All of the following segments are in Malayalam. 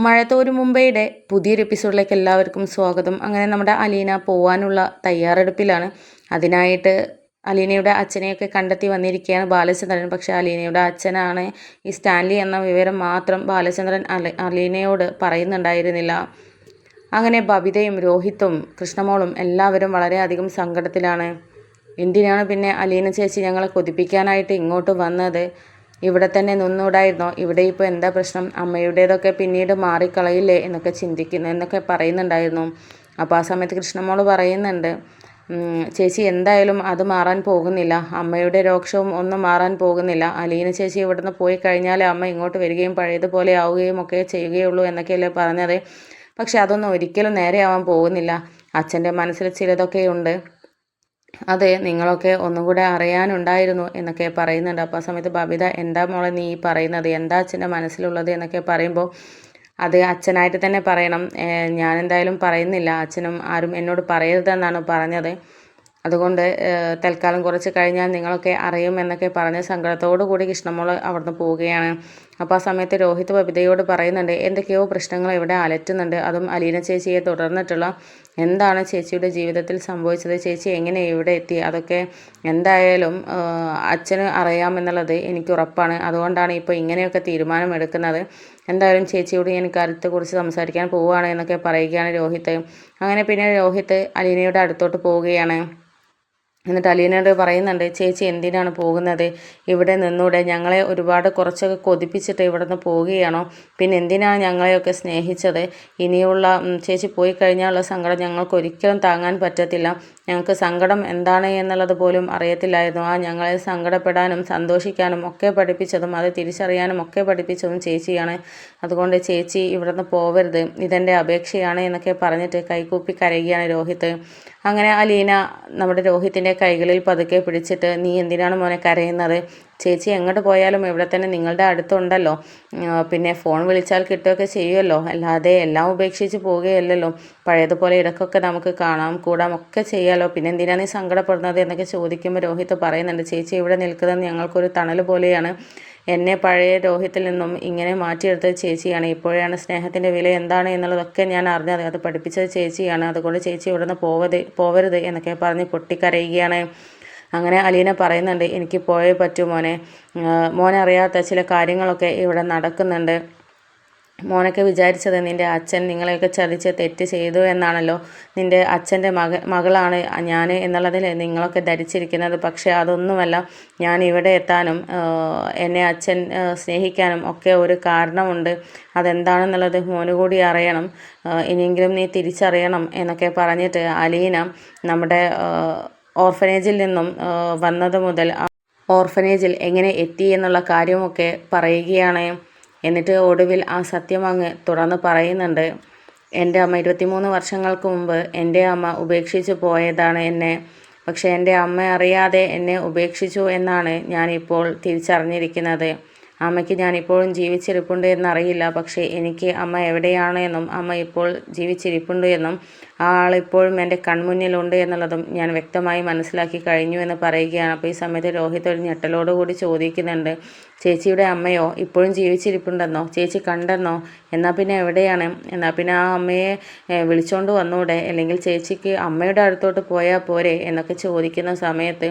മഴത്തോരു മുംബൈയുടെ പുതിയൊരു എപ്പിസോഡിലേക്ക് എല്ലാവർക്കും സ്വാഗതം. അങ്ങനെ നമ്മുടെ അലീന പോവാനുള്ള തയ്യാറെടുപ്പിലാണ്. അതിനായിട്ട് അലീനയുടെ അച്ഛനെയൊക്കെ കണ്ടെത്തി വന്നിരിക്കുകയാണ് ബാലചന്ദ്രൻ. പക്ഷേ അലീനയുടെ അച്ഛനാണ് ഈ സ്റ്റാൻലി എന്ന വിവരം മാത്രം ബാലചന്ദ്രൻ അലീനയോട് പറയുന്നുണ്ടായിരുന്നില്ല. അങ്ങനെ ബബിതയും രോഹിത്തും കൃഷ്ണമോളും എല്ലാവരും വളരെയധികം സങ്കടത്തിലാണ്. എന്തിനാണ് പിന്നെ അലീന ചേച്ചി ഞങ്ങളെ കൊതിപ്പിക്കാനായിട്ട് ഇങ്ങോട്ട് വന്നത്? ഇവിടെ തന്നെ നിന്നൂടായിരുന്നോ? ഇവിടെ ഇപ്പോൾ എന്താ പ്രശ്നം? അമ്മയുടേതൊക്കെ പിന്നീട് മാറിക്കളയില്ലേ എന്നൊക്കെ ചിന്തിക്കുന്നു എന്നൊക്കെ പറയുന്നുണ്ടായിരുന്നു. അപ്പോൾ ആ സമയത്ത് കൃഷ്ണമോള് പറയുന്നുണ്ട്, ചേച്ചി എന്തായാലും അത് മാറാൻ പോകുന്നില്ല. അമ്മയുടെ രോക്ഷവും ഒന്നും മാറാൻ പോകുന്നില്ല. അലീന ചേച്ചി ഇവിടുന്ന് പോയി കഴിഞ്ഞാൽ അമ്മ ഇങ്ങോട്ട് വരികയും പഴയതുപോലെ ആവുകയും ഒക്കെ ചെയ്യുകയുള്ളൂ എന്നൊക്കെയല്ലേ പറഞ്ഞത്. പക്ഷെ അതൊന്നും ഒരിക്കലും നേരെയാവാൻ പോകുന്നില്ല. അച്ഛൻ്റെ മനസ്സിൽ ചിലതൊക്കെയുണ്ട്. അതെ, നിങ്ങളൊക്കെ ഒന്നുകൂടെ അറിയാനുണ്ടായിരുന്നു എന്നൊക്കെ പറയുന്നുണ്ട്. അപ്പോൾ ആ സമയത്ത് ബബിത, എന്താ മോളെ നീ പറയുന്നത്? എന്താ അച്ഛൻ്റെ മനസ്സിലുള്ളത് എന്നൊക്കെ പറയുമ്പോൾ, അത് അച്ഛനായിട്ട് തന്നെ പറയണം. ഞാൻ എന്തായാലും പറയുന്നില്ല. അച്ഛനും ആരും എന്നോട് പറയരുതെന്നാണ് പറഞ്ഞത്. അതുകൊണ്ട് തൽക്കാലം കുറച്ച് കഴിഞ്ഞാൽ നിങ്ങളൊക്കെ അറിയും എന്നൊക്കെ പറഞ്ഞ് സങ്കടത്തോടു കൂടി കൃഷ്ണമോള് അവിടുന്ന് പോവുകയാണ്. അപ്പോൾ ആ സമയത്ത് രോഹിത് ബബിതയോട് പറയുന്നുണ്ട്, എന്തൊക്കെയോ പ്രശ്നങ്ങൾ ഇവിടെ അലറ്റുന്നുണ്ട്. അതും അലീന ചേച്ചിയെ തുടർന്നിട്ടുള്ള. എന്താണ് ചേച്ചിയുടെ ജീവിതത്തിൽ സംഭവിച്ചത്? ചേച്ചി എങ്ങനെ ഇവിടെ എത്തി? അതൊക്കെ എന്തായാലും അച്ഛന് അറിയാമെന്നുള്ളത് എനിക്ക് ഉറപ്പാണ്. അതുകൊണ്ടാണ് ഇപ്പോൾ ഇങ്ങനെയൊക്കെ തീരുമാനമെടുക്കുന്നത്. എന്തായാലും ചേച്ചിയോട് ഞാൻ കാര്യത്തെക്കുറിച്ച് സംസാരിക്കാൻ പോവുകയാണ് എന്നൊക്കെ പറയുകയാണ് രോഹിത്ത്. അങ്ങനെ പിന്നെ രോഹിത്ത് അലീനയുടെ അടുത്തോട്ട് പോവുകയാണ്. എന്നിട്ട് അലീനയോട് പറയുന്നുണ്ട്, ചേച്ചി എന്തിനാണ് പോകുന്നത്? ഇവിടെ നിന്നൂടെ? ഞങ്ങളെ ഒരുപാട് കുറച്ചൊക്കെ കൊതിപ്പിച്ചിട്ട് ഇവിടെ നിന്ന് പോവുകയാണോ? പിന്നെ എന്തിനാണ് ഞങ്ങളെയൊക്കെ സ്നേഹിച്ചത്? ഇനിയുള്ള ചേച്ചി പോയി കഴിഞ്ഞാലുള്ള സങ്കടം ഞങ്ങൾക്ക് ഒരിക്കലും താങ്ങാൻ പറ്റത്തില്ല. ഞങ്ങൾക്ക് സങ്കടം എന്താണ് എന്നുള്ളത് പോലും അറിയത്തില്ലായിരുന്നു. ഞങ്ങളെ സങ്കടപ്പെടാനും സന്തോഷിക്കാനും ഒക്കെ പഠിപ്പിച്ചതും അത് തിരിച്ചറിയാനും ഒക്കെ പഠിപ്പിച്ചതും ചേച്ചിയാണ്. അതുകൊണ്ട് ചേച്ചി ഇവിടെ നിന്ന് പോവരുത്, ഇതെൻ്റെ അപേക്ഷയാണ് എന്നൊക്കെ പറഞ്ഞിട്ട് കൈകൂപ്പി കരയുകയാണ് രോഹിത്ത്. അങ്ങനെ അലീന നമ്മുടെ രോഹിത്തിൻ്റെ കൈകളിൽ പതുക്കെ പിടിച്ചിട്ട്, നീ എന്തിനാണ് മോനെ കരയുന്നത്? ചേച്ചി എങ്ങോട്ട് പോയാലും ഇവിടെ തന്നെ നിങ്ങളുടെ അടുത്തുണ്ടല്ലോ. പിന്നെ ഫോൺ വിളിച്ചാൽ കിട്ടുകയൊക്കെ ചെയ്യുമല്ലോ. അല്ലാതെ എല്ലാം ഉപേക്ഷിച്ച് പോവുകയല്ലല്ലോ. പഴയതുപോലെ ഇടയ്ക്കൊക്കെ നമുക്ക് കാണാം കൂടാം ഒക്കെ ചെയ്യാമല്ലോ. പിന്നെ എന്തിനാണ് നീ സങ്കടപ്പെടുന്നത് എന്നൊക്കെ ചോദിക്കുമ്പോൾ രോഹിത്ത് പറയുന്നുണ്ട്, ചേച്ചി ഇവിടെ നിൽക്കുന്നത് ഞങ്ങൾക്കൊരു തണൽ പോലെയാണ്. എന്നെ പഴയ രോഹിത്തിൽ നിന്നും ഇങ്ങനെ മാറ്റിയെടുത്തത് ചേച്ചിയാണ്. ഇപ്പോഴാണ് സ്നേഹത്തിൻ്റെ വില എന്താണ് എന്നുള്ളതൊക്കെ ഞാൻ അറിഞ്ഞത്. അത് പഠിപ്പിച്ചത് ചേച്ചിയാണ്. അതുകൊണ്ട് ചേച്ചി ഇവിടെ നിന്ന് പോവരുത് എന്നൊക്കെ പറഞ്ഞ് പൊട്ടിക്കരയുകയാണ്. അങ്ങനെ അലീന പറയുന്നുണ്ട്, എനിക്ക് പോയേ പറ്റൂ മോനെ. മോനറിയാത്ത ചില കാര്യങ്ങളൊക്കെ ഇവിടെ നടക്കുന്നുണ്ട്. മോനൊക്കെ വിചാരിച്ചത് നിൻ്റെ അച്ഛൻ നിങ്ങളെയൊക്കെ ചതിച്ച് തെറ്റ് ചെയ്തു എന്നാണല്ലോ. നിൻ്റെ അച്ഛൻ്റെ മകളാണ് ഞാൻ എന്നുള്ളതിൽ നിങ്ങളൊക്കെ ധരിച്ചിരിക്കുന്നത്. പക്ഷേ അതൊന്നുമല്ല. ഞാൻ ഇവിടെ എത്താനും എന്നെ അച്ഛൻ സ്നേഹിക്കാനും ഒക്കെ ഒരു കാരണമുണ്ട്. അതെന്താണെന്നുള്ളത് മോന് കൂടി അറിയണം. ഇനിയെങ്കിലും നീ തിരിച്ചറിയണം എന്നൊക്കെ പറഞ്ഞിട്ട് അലീന നമ്മുടെ ഓർഫനേജിൽ നിന്നും വന്നത് മുതൽ ഓർഫനേജിൽ എങ്ങനെ എത്തി എന്നുള്ള കാര്യമൊക്കെ പറയുകയാണ്. എന്നിട്ട് ഒടുവിൽ ആ സത്യം അങ്ങ് തുറന്ന് പറയുന്നുണ്ട്. എൻ്റെ അമ്മ 23 വർഷങ്ങൾക്ക് മുമ്പ് എൻ്റെ അമ്മ ഉപേക്ഷിച്ചു പോയതാണ് എന്നെ. പക്ഷേ എൻ്റെ അമ്മ അറിയാതെ എന്നെ ഉപേക്ഷിച്ചു എന്നാണ് ഞാനിപ്പോൾ തിരിച്ചറിഞ്ഞിരിക്കുന്നത്. അമ്മയ്ക്ക് ഞാനിപ്പോഴും ജീവിച്ചിരിപ്പുണ്ട് എന്നറിയില്ല. പക്ഷേ എനിക്ക് അമ്മ എവിടെയാണ് എന്നും അമ്മ ഇപ്പോൾ ജീവിച്ചിരിപ്പുണ്ട് എന്നും ആ ആളിപ്പോഴും എൻ്റെ കൺമുന്നിലുണ്ട് എന്നുള്ളതും ഞാൻ വ്യക്തമായി മനസ്സിലാക്കി കഴിഞ്ഞു എന്ന് പറയുകയാണ്. അപ്പോൾ ഈ സമയത്ത് രോഹിത് ഒരു ഞെട്ടലോടുകൂടി ചോദിക്കുന്നുണ്ട്, ചേച്ചിയുടെ അമ്മയോ ഇപ്പോഴും ജീവിച്ചിരിപ്പുണ്ടെന്നോ? ചേച്ചി കണ്ടെന്നോ? എന്നാൽ പിന്നെ എവിടെയാണ്? എന്നാൽ പിന്നെ ആ അമ്മയെ വിളിച്ചുകൊണ്ട് വന്നൂടെ? അല്ലെങ്കിൽ ചേച്ചിക്ക് അമ്മയുടെ അടുത്തോട്ട് പോയാൽ പോരെ എന്നൊക്കെ ചോദിക്കുന്ന സമയത്ത്,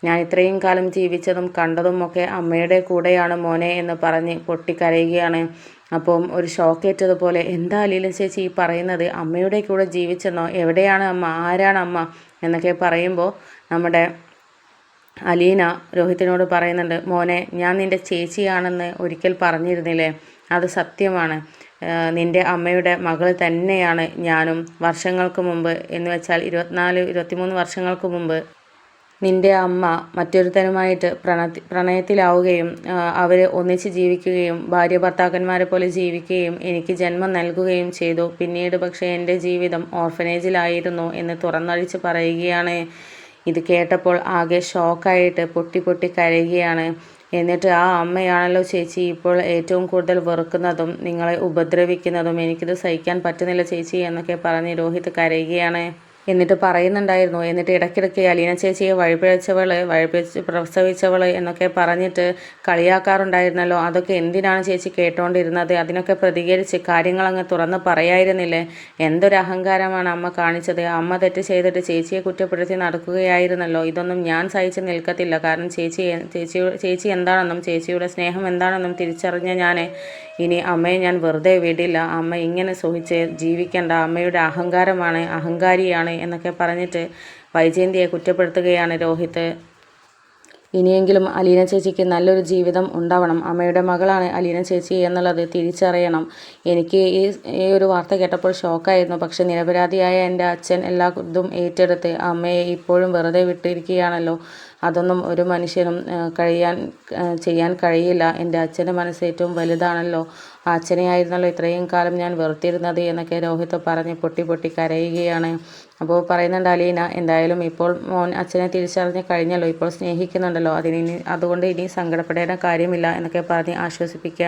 ഞാൻ ഇത്രയും കാലം ജീവിച്ചതും കണ്ടതും ഒക്കെ അമ്മയുടെ കൂടെയാണ് മോനെ എന്ന് പറഞ്ഞ് പൊട്ടിക്കരയുകയാണ്. അപ്പം ഒരു ഷോക്കേറ്റതുപോലെ, എന്താ അലീന ചേച്ചി ഈ പറയുന്നത്? അമ്മയുടെ കൂടെ ജീവിച്ചെന്നോ? എവിടെയാണ് അമ്മ? ആരാണ് അമ്മ എന്നൊക്കെ പറയുമ്പോൾ നമ്മുടെ അലീന രോഹിത്തിനോട് പറയുന്നുണ്ട്, മോനെ ഞാൻ നിൻ്റെ ചേച്ചിയാണെന്ന് ഒരിക്കൽ പറഞ്ഞിരുന്നില്ലേ? അത് സത്യമാണ്. നിൻ്റെ അമ്മയുടെ മകൾ തന്നെയാണ് ഞാനും. വർഷങ്ങൾക്ക് മുമ്പ് എന്ന് വെച്ചാൽ 23 വർഷങ്ങൾക്ക് മുമ്പ് നിൻ്റെ അമ്മ മറ്റൊരുത്തനുമായിട്ട് പ്രണയത്തിലാവുകയും അവർ ഒന്നിച്ച് ജീവിക്കുകയും ഭാര്യ ഭർത്താക്കന്മാരെ പോലെ ജീവിക്കുകയും എനിക്ക് ജന്മം നൽകുകയും ചെയ്തു. പിന്നീട് പക്ഷേ എൻ്റെ ജീവിതം ഓർഫനേജിലായിരുന്നു എന്ന് തുറന്നടിച്ച് പറയുകയാണ്. ഇത് കേട്ടപ്പോൾ ആകെ ഷോക്കായിട്ട് പൊട്ടി കരയുകയാണ്. എന്നിട്ട് ആ അമ്മയാണല്ലോ ചേച്ചി ഇപ്പോൾ ഏറ്റവും കൂടുതൽ വെറുക്കുന്നതും നിങ്ങളെ ഉപദ്രവിക്കുന്നതും. എനിക്കിത് സഹിക്കാൻ പറ്റുന്നില്ല ചേച്ചി എന്നൊക്കെ പറഞ്ഞ് രോഹിത് കരയുകയാണ്. എന്നിട്ട് പറയുന്നുണ്ടായിരുന്നു. എന്നിട്ട് ഇടയ്ക്കിടയ്ക്ക് അലീന ചേച്ചിയെ വഴിപിഴച്ച് പ്രസവിച്ചവൾ എന്നൊക്കെ പറഞ്ഞിട്ട് കളിയാക്കാറുണ്ടായിരുന്നല്ലോ. അതൊക്കെ എന്തിനാണ് ചേച്ചി കേട്ടോണ്ടിരുന്നത്? അതിനൊക്കെ പ്രതികരിച്ച് കാര്യങ്ങളങ്ങ് തുറന്ന് പറയായിരുന്നില്ലേ? എന്തൊരു അഹങ്കാരമാണ് അമ്മ കാണിച്ചത്. അമ്മ തെറ്റ് ചെയ്തിട്ട് ചേച്ചിയെ കുറ്റപ്പെടുത്തി നടക്കുകയായിരുന്നല്ലോ. ഇതൊന്നും ഞാൻ സഹിച്ച് നിൽക്കത്തില്ല. കാരണം ചേച്ചി എന്താണെന്നും ചേച്ചിയുടെ സ്നേഹം എന്താണെന്നും തിരിച്ചറിഞ്ഞ ഞാൻ ഇനി അമ്മയെ ഞാൻ വെറുതെ വിടില്ല. അമ്മ ഇങ്ങനെ സുഖിച്ച് ജീവിക്കേണ്ട. അമ്മയുടെ അഹങ്കാരമാണ്, അഹങ്കാരിയാണ് എന്നൊക്കെ പറഞ്ഞിട്ട് വൈജയന്തിയെ കുറ്റപ്പെടുത്തുകയാണ് രോഹിത്. ഇനിയെങ്കിലും അലീന ചേച്ചിക്ക് നല്ലൊരു ജീവിതം ഉണ്ടാവണം. അമ്മയുടെ മകളാണ് അലീന ചേച്ചി എന്നുള്ളത് തിരിച്ചറിയണം. എനിക്ക് ഈ ഒരു വാർത്ത കേട്ടപ്പോൾ ഷോക്കായിരുന്നു. പക്ഷെ നിരപരാധിയായ എൻ്റെ അച്ഛൻ എല്ലാ ഇതും ഏറ്റെടുത്ത് അമ്മയെ ഇപ്പോഴും വെറുതെ വിട്ടിരിക്കുകയാണല്ലോ. അതൊന്നും ഒരു മനുഷ്യനും ചെയ്യാൻ കഴിയില്ല. എൻ്റെ അച്ഛൻ്റെ മനസ്സ് ഏറ്റവും വലുതാണല്ലോ. ആ അച്ഛനെയായിരുന്നല്ലോ ഇത്രയും കാലം ഞാൻ വെറുത്തിരുന്നത് എന്നൊക്കെ രോഹിത് പറഞ്ഞ് പൊട്ടി പൊട്ടി കരയുകയാണ്. അപ്പോൾ പറയുന്നുണ്ട് അലീന, എന്തായാലും ഇപ്പോൾ മോൻ അച്ഛനെ തിരിച്ചറിഞ്ഞ് കഴിഞ്ഞല്ലോ, ഇപ്പോൾ സ്നേഹിക്കുന്നുണ്ടല്ലോ, അതുകൊണ്ട് ഇനി സങ്കടപ്പെടേണ്ട കാര്യമില്ല എന്നൊക്കെ പറഞ്ഞ് ആശ്വസിപ്പിക്കുക.